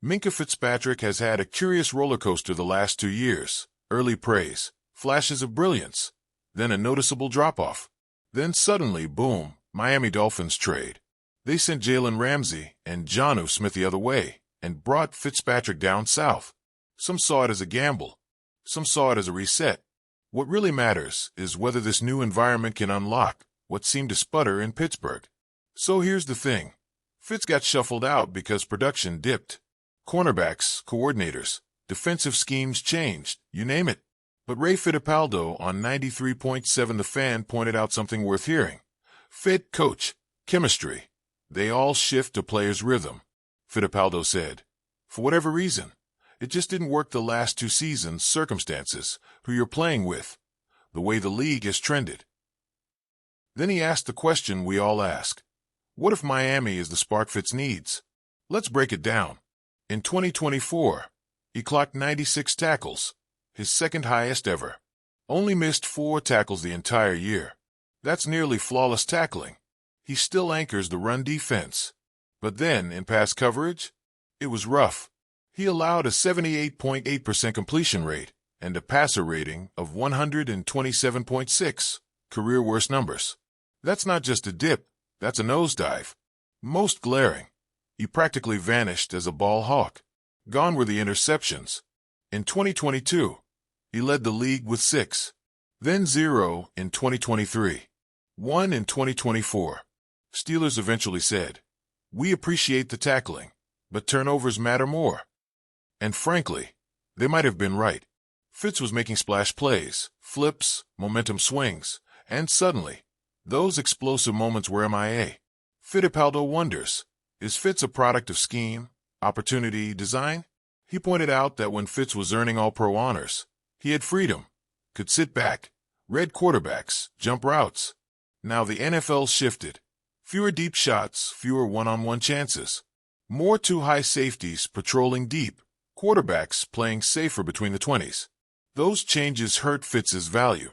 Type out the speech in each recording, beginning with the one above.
Minkah Fitzpatrick has had a curious roller coaster the last 2 years. Early praise, flashes of brilliance, then a noticeable drop-off. Then suddenly, boom, Miami Dolphins trade. They sent Jalen Ramsey and Jonnu Smith the other way and brought Fitzpatrick down south. Some saw it as a gamble. Some saw it as a reset. What really matters is whether this new environment can unlock what seemed to sputter in Pittsburgh. So here's the thing. Fitz got shuffled out because production dipped. Cornerbacks, coordinators, defensive schemes changed, you name it. But Ray Fittipaldo on 93.7 The Fan pointed out something worth hearing. Fit, coach, chemistry. They all shift a player's rhythm. Fittipaldo said, for whatever reason, it just didn't work the last 2 seasons, circumstances, who you're playing with, the way the league has trended. Then he asked the question we all ask. What if Miami is the spark Fitz needs? Let's break it down. In 2024, he clocked 96 tackles, his second highest ever. Only missed 4 tackles the entire year. That's nearly flawless tackling. He still anchors the run defense. But then, in pass coverage, it was rough. He allowed a 78.8% completion rate and a passer rating of 127.6, career worst numbers. That's not just a dip, that's a nosedive. Most glaring, he practically vanished as a ball hawk. Gone were the interceptions. In 2022, he led the league with 6, then 0 in 2023, 1 in 2024. Steelers eventually said, we appreciate the tackling, but turnovers matter more. And frankly, they might have been right. Fitz was making splash plays, flips, momentum swings, and suddenly, those explosive moments were MIA. Fittipaldo wonders, is Fitz a product of scheme, opportunity, design? He pointed out that when Fitz was earning All-Pro honors, he had freedom, could sit back, read quarterbacks, jump routes. Now the NFL shifted. Fewer deep shots, fewer one-on-one chances. More too-high safeties patrolling deep, quarterbacks playing safer between the 20s. Those changes hurt Fitz's value.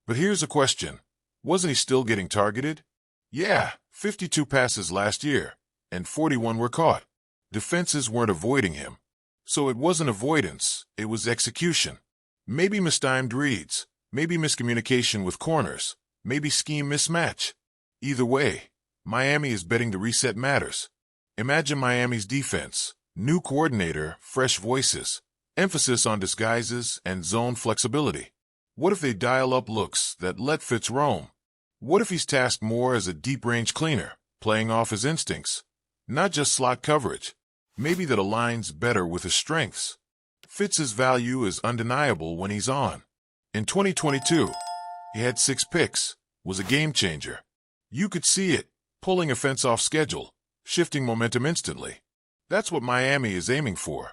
But here's a question. Wasn't he still getting targeted? Yeah, 52 passes last year, and 41 were caught. Defenses weren't avoiding him. So it wasn't avoidance, it was execution. Maybe mistimed reads, maybe miscommunication with corners, maybe scheme mismatch. Either way, Miami is betting the reset matters. Imagine Miami's defense, new coordinator, fresh voices, emphasis on disguises and zone flexibility. What if they dial up looks that let Fitz roam? What if he's tasked more as a deep-range cleaner, playing off his instincts, not just slot coverage? Maybe that aligns better with his strengths. Fitz's value is undeniable when he's on. In 2022, he had 6 picks, was a game changer. You could see it, pulling offense off schedule, shifting momentum instantly. That's what Miami is aiming for.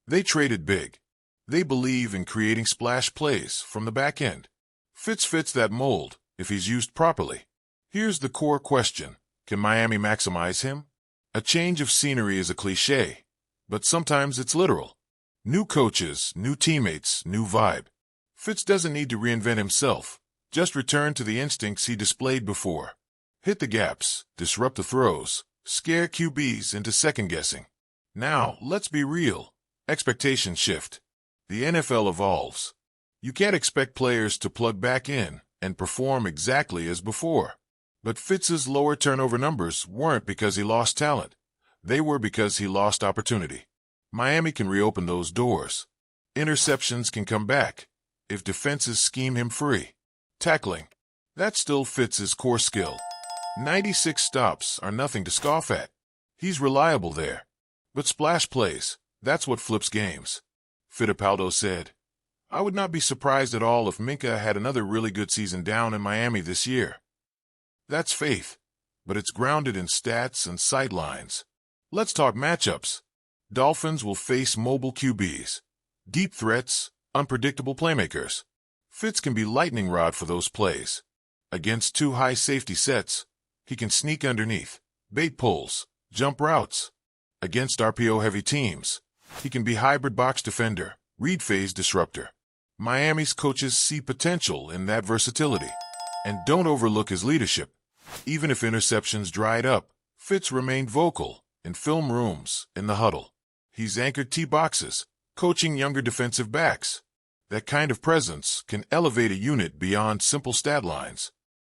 They traded big. They believe in creating splash plays from the back end. Fitz fits that mold if he's used properly. Here's the core question. Can Miami maximize him? A change of scenery is a cliche, but sometimes it's literal. New coaches, new teammates, new vibe. Fitz doesn't need to reinvent himself. Just return to the instincts he displayed before. Hit the gaps, disrupt the throws, scare QBs into second-guessing. Now, let's be real. Expectations shift. The NFL evolves. You can't expect players to plug back in and perform exactly as before. But Fitz's lower turnover numbers weren't because he lost talent. They were because he lost opportunity. Miami can reopen those doors. Interceptions can come back if defenses scheme him free. Tackling. That still Fitz's core skill. 96 stops are nothing to scoff at. He's reliable there. But splash plays, that's what flips games. Fittipaldo said, I would not be surprised at all if Minkah had another really good season down in Miami this year. That's faith, but it's grounded in stats and sight lines. Let's talk matchups. Dolphins will face mobile QBs, deep threats, unpredictable playmakers. Fitz can be lightning rod for those plays. Against 2 high safety sets, he can sneak underneath, bait pulls, jump routes. Against RPO-heavy teams, he can be hybrid box defender, read phase disruptor. Miami's coaches see potential in that versatility. And don't overlook his leadership. Even if interceptions dried up, Fitz remained vocal, in film rooms, in the huddle. He's anchored T-boxes, coaching younger defensive backs. That kind of presence can elevate a unit beyond simple stat lines.